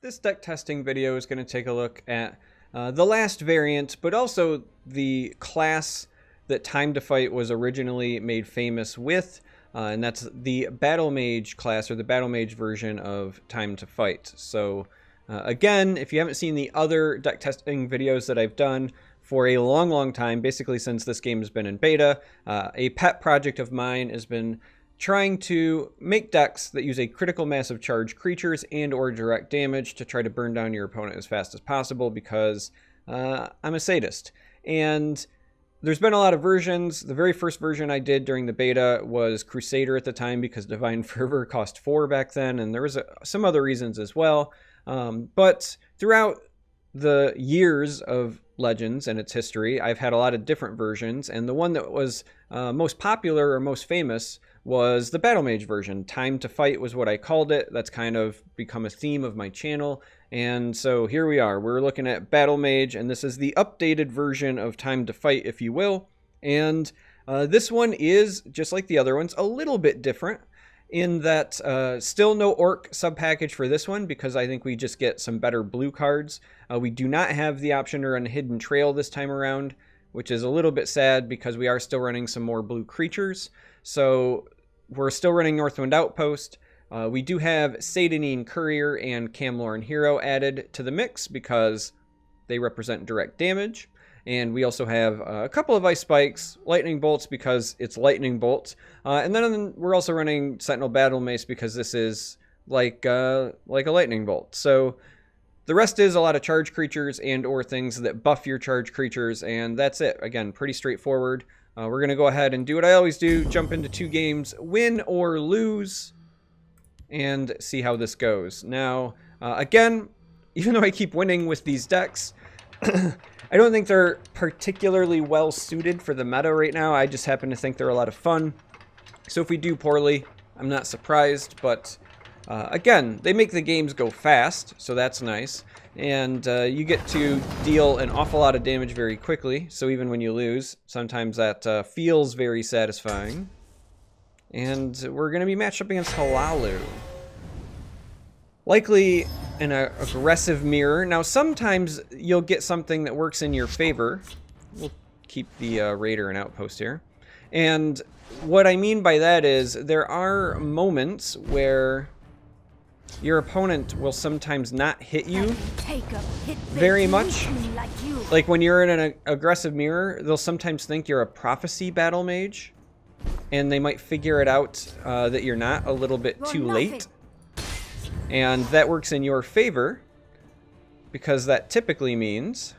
This deck testing video is going to take a look at the last variant, but also the class that Time to Fight was originally made famous with, and that's the Battlemage class, or the Battlemage version of Time to Fight. So again, if you haven't seen the other deck testing videos that I've done for a long time, basically since this game has been in beta, a pet project of mine has been trying to make decks that use a critical mass of charged creatures and or direct damage to try to burn down your opponent as fast as possible, because I'm a sadist. And there's been a lot of versions. The very first version I did during the beta was Crusader at the time, because Divine Fervor cost 4 back then, and there was some other reasons as well. But throughout the years of Legends and its history, I've had a lot of different versions, and the one that was most popular or most famous was the Battlemage version. Time to Fight was what I called it. That's kind of become a theme of my channel. And so here we are. We're looking at Battlemage, and this is the updated version of Time to Fight, if you will. And this one is, just like the other ones, a little bit different in that still no Orc sub-package for this one, because I think we just get some better blue cards. We do not have the option to run Hidden Trail this time around, which is a little bit sad because we are still running some more blue creatures. So we're still running Northwind Outpost. We do have Satanine Courier and Camlorn Hero added to the mix because they represent direct damage. And we also have a couple of Ice Spikes, Lightning Bolts because it's Lightning Bolt. And then we're also running Sentinel Battle Mace because this is like a Lightning Bolt. So the rest is a lot of charge creatures and or things that buff your charge creatures, and that's it. Again, pretty straightforward. We're going to go ahead and do what I always do, jump into 2 games, win or lose, and see how this goes. Now, again, even though I keep winning with these decks, I don't think they're particularly well suited for the meta right now. I just happen to think they're a lot of fun. So if we do poorly, I'm not surprised, but again, they make the games go fast, so that's nice. And you get to deal an awful lot of damage very quickly, so even when you lose, sometimes that feels very satisfying. And we're going to be matched up against Hlaalu. Likely an aggressive mirror. Now, sometimes you'll get something that works in your favor. We'll keep the Raider and Outpost here. And what I mean by that is there are moments where your opponent will sometimes not hit you very much. Like when you're in an aggressive mirror, they'll sometimes think you're a Prophecy Battle Mage, and they might figure it out that you're not a little bit too late. And that works in your favor, because that typically means...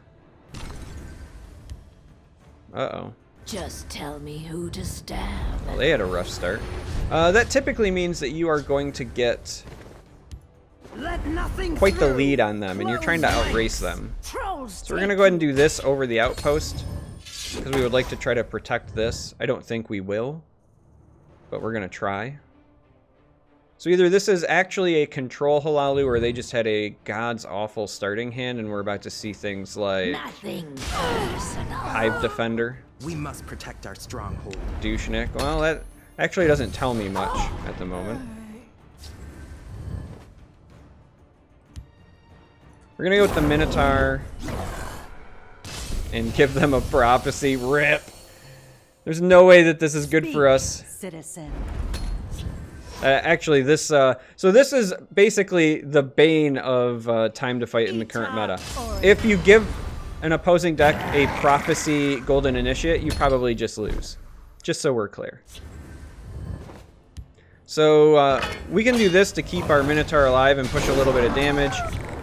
Uh-oh. Just tell me who to stab. Well, they had a rough start. That typically means that you are going to get quite the lead on them, and you're trying to outrace them. So we're going to go ahead and do this over the Outpost, because we would like to try to protect this. I don't think we will, but we're going to try. So either this is actually a control Hlaalu, or they just had a god's awful starting hand, and we're about to see things like Hive Defender. We must protect our stronghold. Douchnik. Well, that actually doesn't tell me much at the moment. We're gonna go with the Minotaur and give them a Prophecy. Rip. There's no way that this is good for us. Citizen. Actually, this so this is basically the bane of Time to Fight in the current meta. If you give an opposing deck a Prophecy Golden Initiate, you probably just lose. Just so we're clear. So we can do this to keep our Minotaur alive and push a little bit of damage.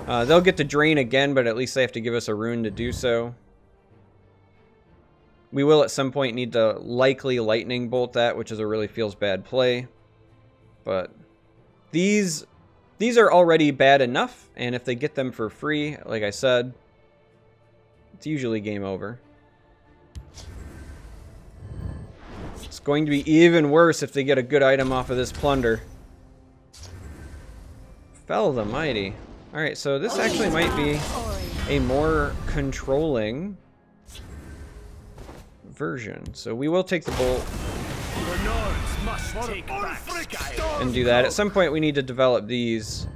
They'll get to drain again, but at least they have to give us a rune to do so. We will at some point need to likely Lightning Bolt that, which is a really feels bad play. But these are already bad enough, and if they get them for free, like I said, it's usually game over. It's going to be even worse if they get a good item off of this plunder. Fell the Mighty. Alright, so this actually might be a more controlling version. So we will take the bolt and do that. At some point we need to develop these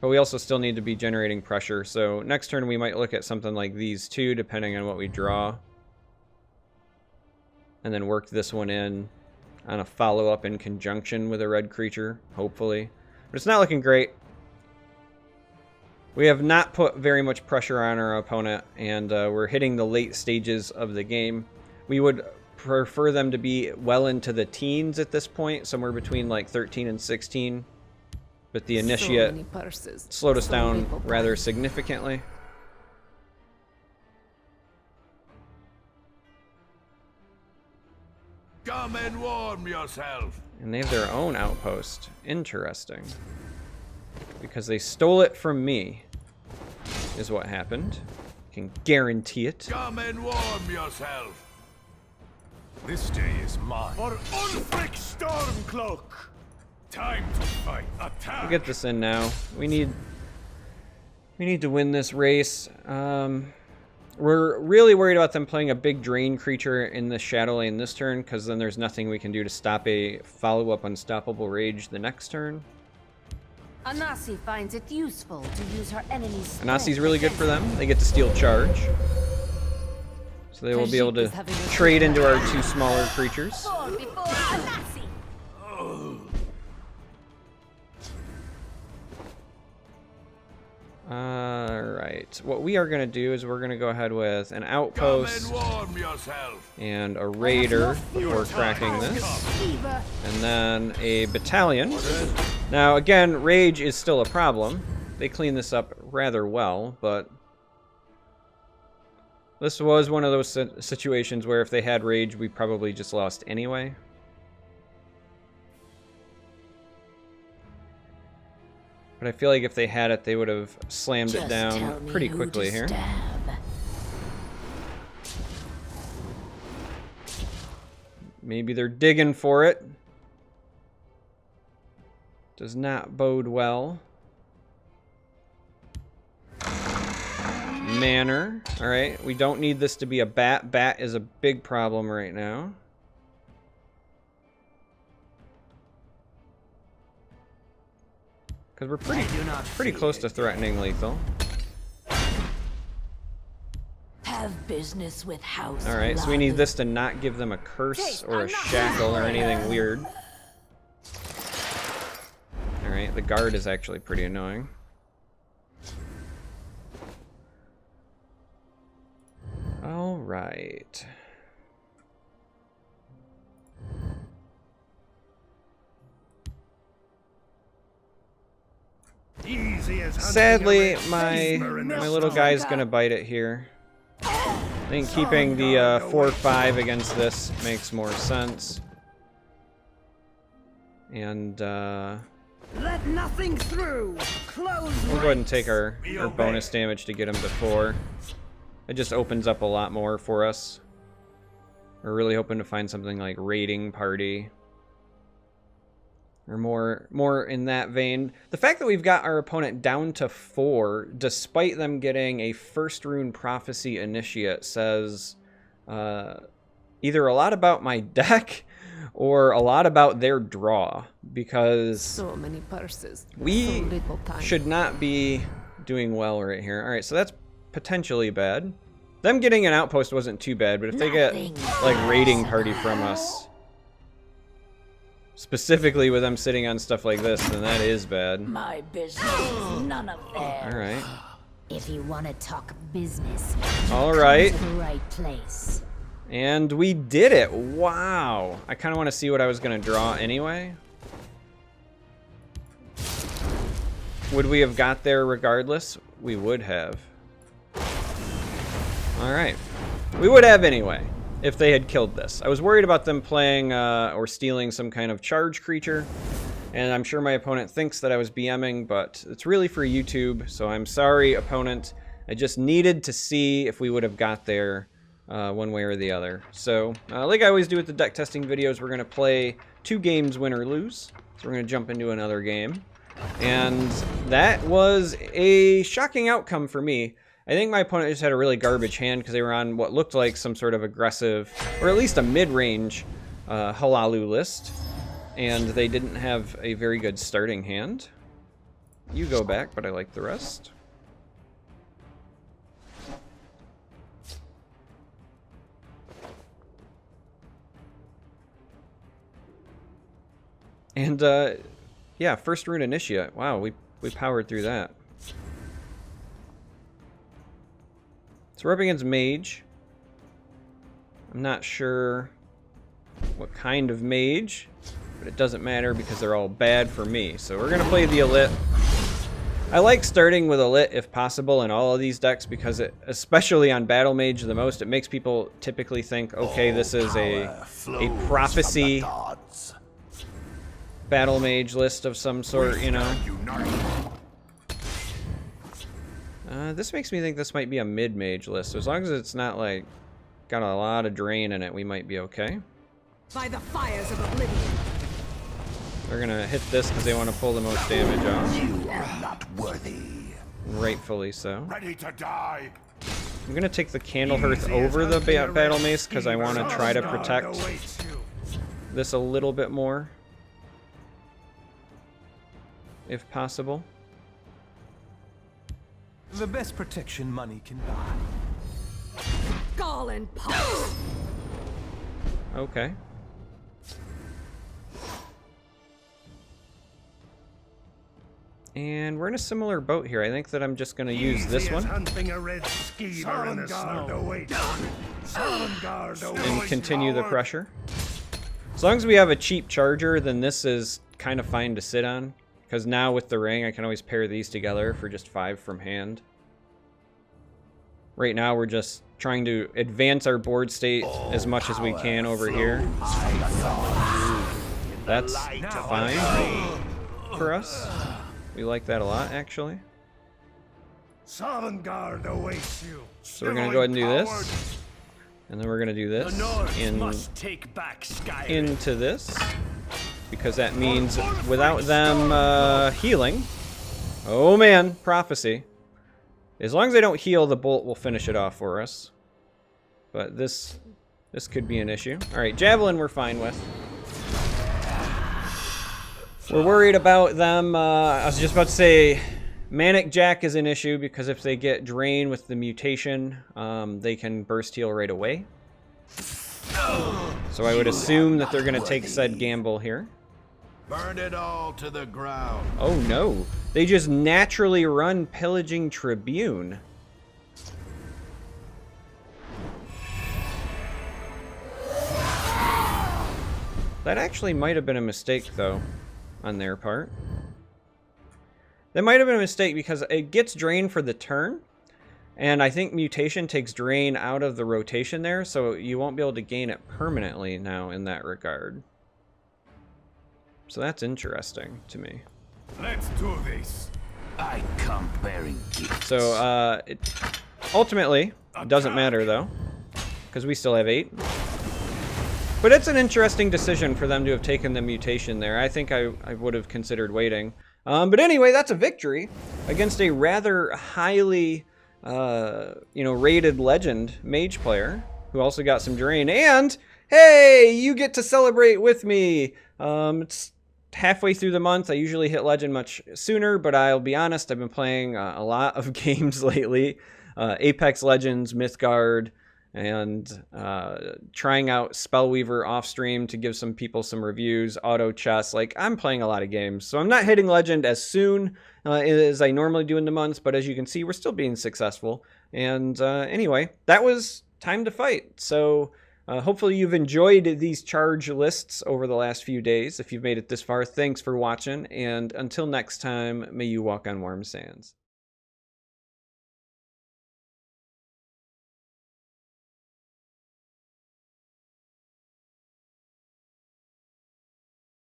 But we also still need to be generating pressure. So next turn we might look at something like these two, depending on what we draw. And then work this one in on a follow-up in conjunction with a red creature, hopefully. But it's not looking great. We have not put very much pressure on our opponent, and we're hitting the late stages of the game. We would prefer them to be well into the teens at this point, somewhere between like 13 and 16. But the initiate slowed us down rather significantly. Come and warm yourself. And they have their own outpost. Interesting. Because they stole it from me, is what happened. Can guarantee it. Come and warm yourself. This day is mine. For Ulfric Stormcloak. Time to fight. Attack. We'll get this in now. We need to win this race. We're really worried about them playing a big drain creature in the shadow lane this turn, because then there's nothing we can do to stop a follow-up unstoppable rage the next turn. Anasi finds it useful to use her enemy's Anasi's really good for them. They get to steal charge. So they will be able to trade into our two smaller creatures. Alright, what we are going to do is we're going to go ahead with an outpost and a raider for tracking this, and then a battalion. Now again, rage is still a problem. They clean this up rather well, but this was one of those situations where if they had rage, we probably just lost anyway. But I feel like if they had it, they would have slammed it down pretty quickly here. Maybe they're digging for it. Does not bode well. Manor. Alright, we don't need this to be a bat. Bat is a big problem right now. Because we're pretty close to threatening lethal. Have business with House. Alright, so we need this to not give them a curse or a shackle or anything weird. Alright, the guard is actually pretty annoying. Alright. Sadly, my little guy's gonna bite it here. I think keeping the 4-5 against this makes more sense. And Let nothing through. Close. we'll go ahead and take our bonus damage to get him to 4. It just opens up a lot more for us. We're really hoping to find something like Raiding Party. Or more in that vein. The fact that we've got our opponent down to 4, despite them getting a first rune prophecy initiate, says either a lot about my deck or a lot about their draw, because So many purses. we so little time. should not be doing well right here. All right, so that's potentially bad. Them getting an outpost wasn't too bad, but if they get like Raiding Party from us, specifically with them sitting on stuff like this, then that is bad. My business is none of theirs. All right. If you want to talk business, All right. come to the right place. And we did it. Wow. I kind of want to see what I was going to draw anyway. Would we have got there regardless? We would have. All right. We would have anyway, if they had killed this. I was worried about them playing or stealing some kind of charge creature, and I'm sure my opponent thinks that I was BMing, but it's really for YouTube, so I'm sorry, opponent. I just needed to see if we would have got there one way or the other. So, like I always do with the deck testing videos, we're going to play 2 games, win or lose. So we're going to jump into another game. And that was a shocking outcome for me. I think my opponent just had a really garbage hand because they were on what looked like some sort of aggressive, or at least a mid-range Halalu list. And they didn't have a very good starting hand. You go back, but I like the rest. And, yeah, first rune initiate. Wow, we powered through that. So we're up against mage. I'm not sure what kind of mage, but it doesn't matter because they're all bad for me. So we're going to play the Elit. I like starting with Elit if possible in all of these decks because it, especially on Battlemage the most, it makes people typically think, okay, this is a prophecy Battlemage list of some sort, you know. This makes me think this might be a mid-mage list. So as long as it's not like got a lot of drain in it, we might be okay. By the fires of oblivion. They're gonna hit this because they want to pull the most damage off. You are not worthy. Rightfully so. Ready to die. I'm gonna take the Candle Hearth over the Battle Mace because I want to try to protect this a little bit more, if possible. The best protection money can buy. Gall and pulse. Okay. And we're in a similar boat here. I think that I'm just going to use this one Hunting a red skeever in the snow. and continue the pressure. As long as we have a cheap charger, then this is kind of fine to sit on. Because now with the ring, I can always pair these together for just 5 from hand. Right now, we're just trying to advance our board state as much as we can over here. That's fine for us. We like that a lot, actually. Sovngarde awaits you. So we're going to go ahead and do this. And then we're going to do this into this. Because that means without them healing... Oh man, prophecy. As long as they don't heal, the bolt will finish it off for us. But this could be an issue. Alright, Javelin we're fine with. We're worried about them. I was just about to say Manic Jack is an issue because if they get Drain with the mutation, they can burst heal right away. So I would assume that they're going to take said gamble here. Burn it all to the ground. Oh no, they just naturally run Pillaging Tribune. That actually might have been a mistake though, on their part. That might have been a mistake because it gets Drain for the turn, and I think Mutation takes Drain out of the rotation there, so you won't be able to gain it permanently now in that regard. So that's interesting to me. Let's do this. I come bearing gifts. So, it ultimately doesn't matter though, because we still have 8. But it's an interesting decision for them to have taken the mutation there. I think I would have considered waiting. But anyway, that's a victory against a rather highly, rated legend mage player who also got some drain. And hey, you get to celebrate with me. It's halfway through the month. I usually hit legend much sooner, but I'll be honest, I've been playing a lot of games lately. Apex Legends, Mythgard, and trying out Spellweaver off stream to give some people some reviews, auto chess. Like, I'm playing a lot of games, so I'm not hitting legend as soon as I normally do in the months, but as you can see, we're still being successful. And anyway, that was time to fight. So hopefully you've enjoyed these charge lists over the last few days. If you've made it this far, thanks for watching, and until next time, may you walk on warm sands.